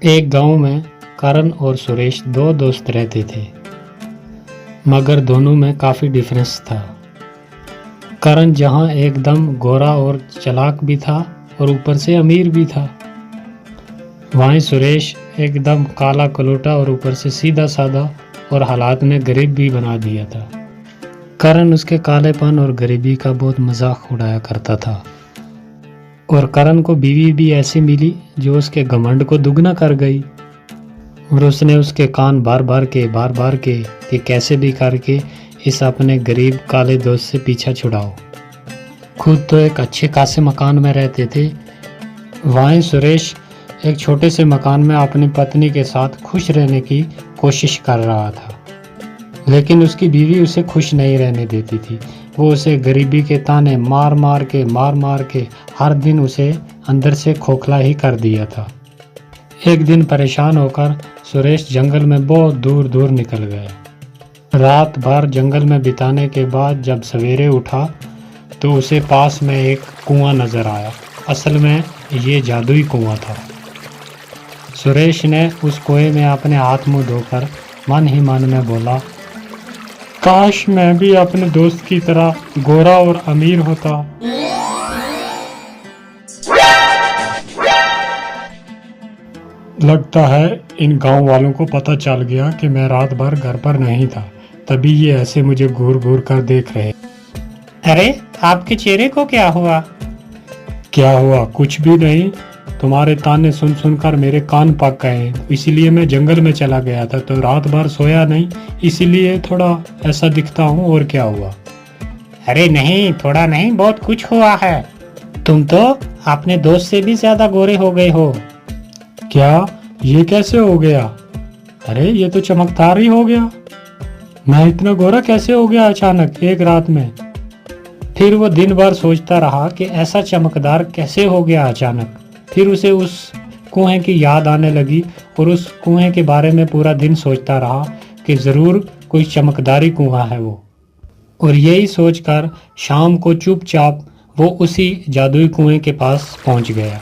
एक गांव में करण और सुरेश दो दोस्त रहते थे, मगर दोनों में काफ़ी डिफरेंस था। करण जहां एकदम गोरा और चालाक भी था और ऊपर से अमीर भी था, वहीं सुरेश एकदम काला कलोटा और ऊपर से सीधा साधा और हालात में गरीब भी बना दिया था। करण उसके कालेपन और गरीबी का बहुत मजाक उड़ाया करता था और करण को बीवी भी ऐसी मिली जो उसके घमंड को दुगना कर गई और उसने उसके कान बार बार के कि कैसे भी करके इस अपने गरीब काले दोस्त से पीछा छुड़ाओ। खुद तो एक अच्छे खासे मकान में रहते थे, वहीं सुरेश एक छोटे से मकान में अपनी पत्नी के साथ खुश रहने की कोशिश कर रहा था, लेकिन उसकी बीवी उसे खुश नहीं रहने देती थी। वो उसे गरीबी के ताने मार मार के हर दिन उसे अंदर से खोखला ही कर दिया था। एक दिन परेशान होकर सुरेश जंगल में बहुत दूर दूर निकल गया। रात भर जंगल में बिताने के बाद जब सवेरे उठा तो उसे पास में एक कुआं नजर आया। असल में ये जादुई कुआं था। सुरेश ने उस कुएं में अपने हाथ मुंह धोकर मन ही मन में बोला, काश मैं भी अपने दोस्त की तरह गोरा और अमीर होता। लगता है इन गांव वालों को पता चल गया कि मैं रात भर घर पर नहीं था, तभी ये ऐसे मुझे घूर घूर कर देख रहे। अरे आपके चेहरे को क्या हुआ? क्या हुआ? कुछ भी नहीं। तुम्हारे ताने सुन सुनकर मेरे कान पक गए, इसीलिए मैं जंगल में चला गया था, तो रात भर सोया नहीं, इसीलिए थोड़ा ऐसा दिखता हूँ। और क्या हुआ? अरे नहीं, थोड़ा नहीं, बहुत कुछ हुआ है। तुम तो अपने दोस्त से भी ज्यादा गोरे हो गए हो। क्या? ये कैसे हो गया? अरे ये तो चमकदार ही हो गया। मैं इतना गोरा कैसे हो गया अचानक एक रात में? फिर वो दिन भर सोचता रहा कि ऐसा चमकदार कैसे हो गया अचानक। फिर उसे उस कुएं की याद आने लगी और उस कुएं के बारे में पूरा दिन सोचता रहा कि ज़रूर कोई चमकदारी कुआं है वो। और यही सोचकर शाम को चुपचाप वो उसी जादुई कुएं के पास पहुंच गया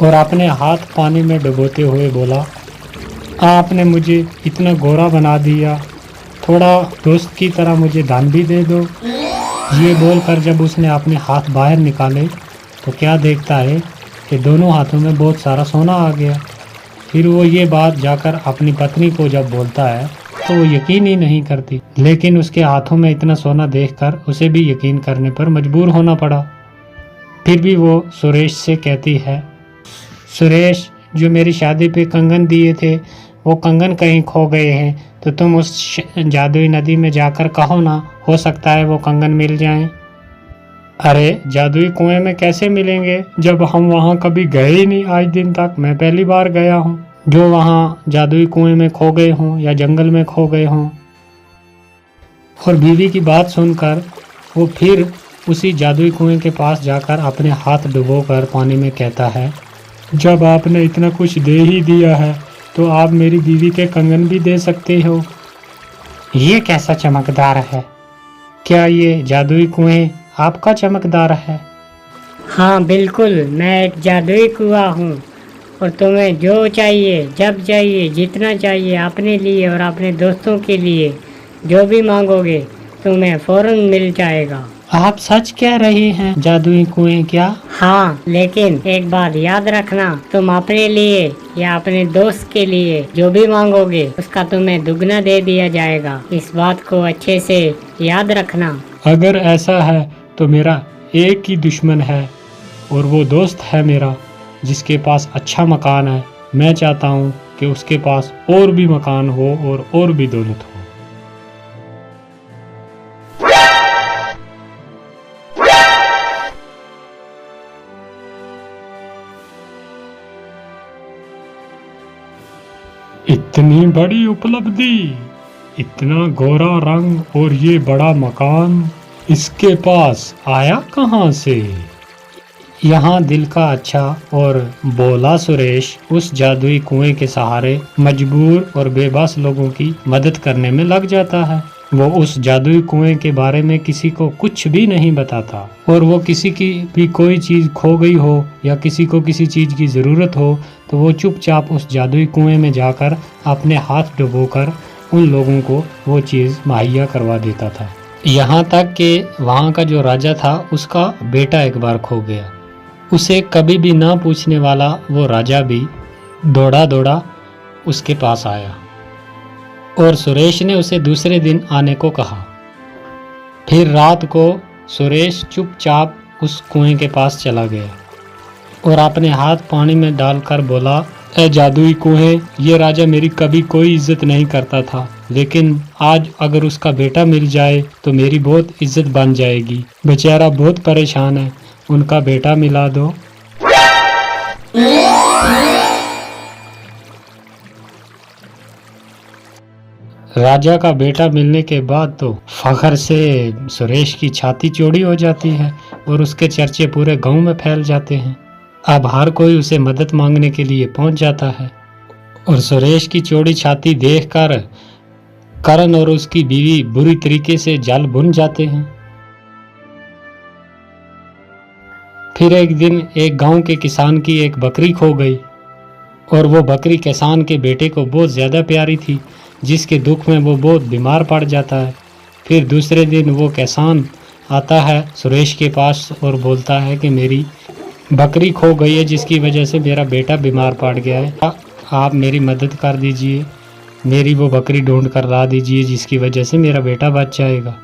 और अपने हाथ पानी में डुबोते हुए बोला, आपने मुझे इतना गोरा बना दिया, थोड़ा दोस्त की तरह मुझे दान भी दे दो। ये बोलकर जब उसने अपने हाथ बाहर निकाले तो क्या देखता है कि दोनों हाथों में बहुत सारा सोना आ गया। फिर वो ये बात जाकर अपनी पत्नी को जब बोलता है तो वो यकीन ही नहीं करती, लेकिन उसके हाथों में इतना सोना देखकर उसे भी यकीन करने पर मजबूर होना पड़ा। फिर भी वो सुरेश से कहती है, सुरेश, जो मेरी शादी पे कंगन दिए थे वो कंगन कहीं खो गए हैं, तो तुम उस जादुई नदी में जाकर कहो ना, हो सकता है वो कंगन मिल जाएं। अरे जादुई कुएं में कैसे मिलेंगे जब हम वहाँ कभी गए ही नहीं आज दिन तक। मैं पहली बार गया हूँ जो वहाँ जादुई कुएं में खो गए हों या जंगल में खो गए हों। और बीवी की बात सुनकर वो फिर उसी जादुई कुएं के पास जाकर अपने हाथ डुबोकर पानी में कहता है, जब आपने इतना कुछ दे ही दिया है तो आप मेरी बीवी के कंगन भी दे सकते हो। ये कैसा चमकदार है? क्या ये जादुई कुएं आपका चमकदार है? हाँ बिल्कुल, मैं एक जादुई कुआं हूँ और तुम्हें जो चाहिए, जब चाहिए, जितना चाहिए, अपने लिए और अपने दोस्तों के लिए जो भी मांगोगे तुम्हें फौरन मिल जाएगा। आप सच कह रहे हैं? जादुई कुएं क्या? हाँ, लेकिन एक बात याद रखना, तुम अपने लिए या अपने दोस्त के लिए जो भी मांगोगे उसका तुम्हें दुगना दे दिया जाएगा। इस बात को अच्छे से याद रखना। अगर ऐसा है तो मेरा एक ही दुश्मन है और वो दोस्त है मेरा जिसके पास अच्छा मकान है। मैं चाहता हूँ कि उसके पास और भी मकान हो और भी दौलत हो। इतनी बड़ी उपलब्धि, इतना गोरा रंग और ये बड़ा मकान इसके पास आया कहाँ से? यहाँ दिल का अच्छा और बोला सुरेश उस जादुई कुएं के सहारे मजबूर और बेबस लोगों की मदद करने में लग जाता है। वो उस जादुई कुएं के बारे में किसी को कुछ भी नहीं बताता, और वो किसी की भी कोई चीज़ खो गई हो या किसी को किसी चीज़ की ज़रूरत हो तो वो चुपचाप उस जादुई कुएं में जाकर अपने हाथ डुबोकर उन लोगों को वो चीज़ मुहैया करवा देता था। यहाँ तक कि वहाँ का जो राजा था उसका बेटा एक बार खो गया। उसे कभी भी ना पूछने वाला वो राजा भी दौड़ा दौड़ा उसके पास आया और सुरेश ने उसे दूसरे दिन आने को कहा। फिर रात को सुरेश चुपचाप उस कुएं के पास चला गया और अपने हाथ पानी में डालकर बोला, ए जादुई कुएं, ये राजा मेरी कभी कोई इज्जत नहीं करता था, लेकिन आज अगर उसका बेटा मिल जाए तो मेरी बहुत इज्जत बन जाएगी। बेचारा बहुत परेशान है, उनका बेटा मिला दो। राजा का बेटा मिलने के बाद तो फखर से सुरेश की छाती चौड़ी हो जाती है और उसके चर्चे पूरे गांव में फैल जाते हैं। अब हर कोई उसे मदद मांगने के लिए पहुंच जाता है और सुरेश की चौड़ी छाती देखकर करण और उसकी बीवी बुरी तरीके से जल भुन जाते हैं। फिर एक दिन एक गांव के किसान की एक बकरी खो गई और वो बकरी किसान के बेटे को बहुत ज़्यादा प्यारी थी, जिसके दुख में वो बहुत बीमार पड़ जाता है। फिर दूसरे दिन वो किसान आता है सुरेश के पास और बोलता है कि मेरी बकरी खो गई है, जिसकी वजह से मेरा बेटा बीमार पड़ गया है, आप मेरी मदद कर दीजिए, मेरी वो बकरी ढूंढ कर ला दीजिए जिसकी वजह से मेरा बेटा बच जाएगा।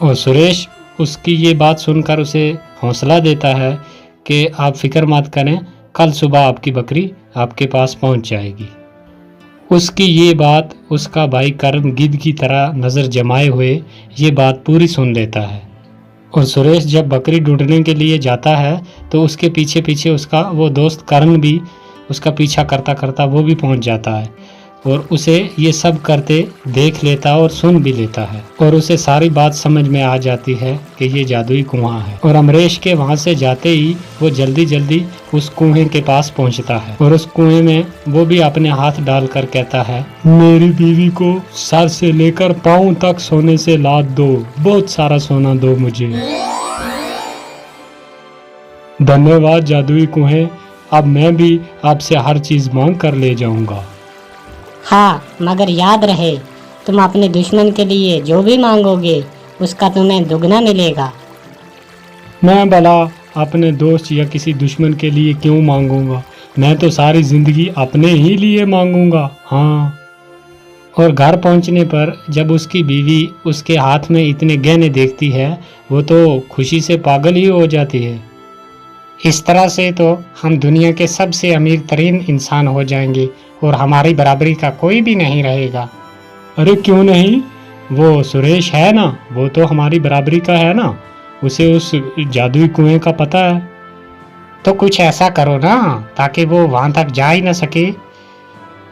और सुरेश उसकी ये बात सुनकर उसे हौसला देता है कि आप फिक्र मत करें, कल सुबह आपकी बकरी आपके पास पहुंच जाएगी। उसकी ये बात उसका भाई करण गिद्ध की तरह नज़र जमाए हुए ये बात पूरी सुन लेता है और सुरेश जब बकरी ढूंढने के लिए जाता है तो उसके पीछे पीछे उसका वो दोस्त करण भी उसका पीछा करता करता वो भी पहुंच जाता है और उसे ये सब करते देख लेता और सुन भी लेता है और उसे सारी बात समझ में आ जाती है कि ये जादुई कुआं है। और अमरीश के वहां से जाते ही वो जल्दी जल्दी उस कुएं के पास पहुंचता है और उस कुएं में वो भी अपने हाथ डालकर कहता है, मेरी बीवी को सर से लेकर पाँव तक सोने से लाद दो, बहुत सारा सोना दो मुझे। धन्यवाद जादुई कुएं, अब मैं भी आपसे हर चीज मांग कर ले जाऊंगा। हाँ, मगर याद रहे, तुम अपने दुश्मन के लिए जो भी मांगोगे उसका तुम्हें दुगना मिलेगा। मैं भला अपने दोस्त या किसी दुश्मन के लिए क्यों मांगूंगा, मैं तो सारी जिंदगी अपने ही लिए मांगूंगा। हाँ। और घर पहुंचने पर जब उसकी बीवी उसके हाथ में इतने गहने देखती है वो तो खुशी से पागल ही हो जाती है। इस तरह से तो हम दुनिया के सबसे अमीर तरीन इंसान हो जाएंगे और हमारी बराबरी का कोई भी नहीं रहेगा। अरे क्यों नहीं, वो सुरेश है ना, वो तो हमारी बराबरी का है ना, उसे उस जादुई कुएं का पता है। तो कुछ ऐसा करो ना ताकि वो वहां तक जा ही ना सके।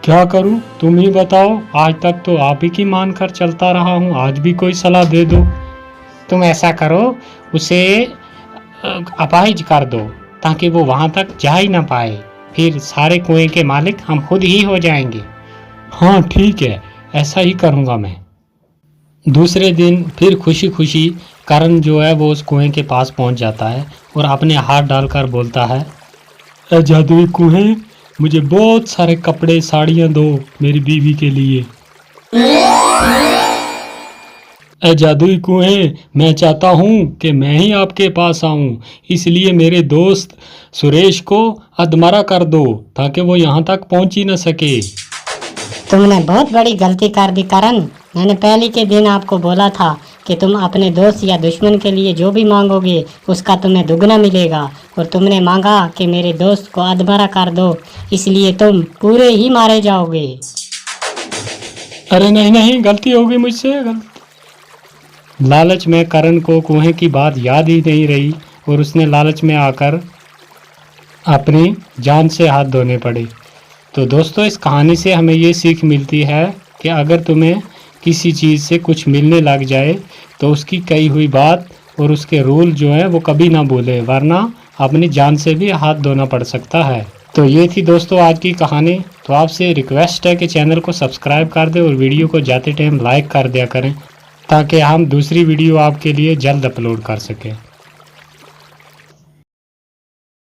क्या करूं, तुम ही बताओ, आज तक तो आप ही की मान कर चलता रहा हूं, आज भी कोई सलाह दे दो। तुम ऐसा करो, उसे अपाहिज कर दो ताकि वो वहां तक जा ही ना पाए, फिर सारे कुएं के मालिक हम खुद ही हो जाएंगे। हाँ ठीक है, ऐसा ही करूँगा मैं। दूसरे दिन फिर खुशी खुशी करण जो है वो उस कुएं के पास पहुंच जाता है और अपने हाथ डालकर बोलता है, ए जादुई कुएं, मुझे बहुत सारे कपड़े साड़ियाँ दो मेरी बीवी के लिए। ए जादुई कुएं, मैं चाहता हूँ कि मैं ही आपके पास आऊँ, इसलिए मेरे दोस्त सुरेश को अधमरा कर दो ताकि वो यहाँ तक पहुँच ही न सके। तुमने बहुत बड़ी गलती कर दी करण। मैंने पहले के दिन आपको बोला था कि तुम अपने दोस्त या दुश्मन के लिए जो भी मांगोगे उसका तुम्हें दुगना मिलेगा, और तुमने मांगा कि मेरे दोस्त को अधमरा कर दो, इसलिए तुम पूरे ही मारे जाओगे। अरे नहीं नहीं, गलती हो गई मुझसे, गलती। लालच में करण को कुएं की बात याद ही नहीं रही और उसने लालच में आकर अपनी जान से हाथ धोने पड़े। तो दोस्तों, इस कहानी से हमें ये सीख मिलती है कि अगर तुम्हें किसी चीज़ से कुछ मिलने लग जाए तो उसकी कही हुई बात और उसके रूल जो है वो कभी ना भूले, वरना अपनी जान से भी हाथ धोना पड़ सकता है। तो ये थी दोस्तों आज की कहानी। तो आपसे रिक्वेस्ट है कि चैनल को सब्सक्राइब कर दें और वीडियो को जाते टाइम लाइक कर दिया करें, ताकि हम दूसरी वीडियो आपके लिए जल्द अपलोड कर सकें।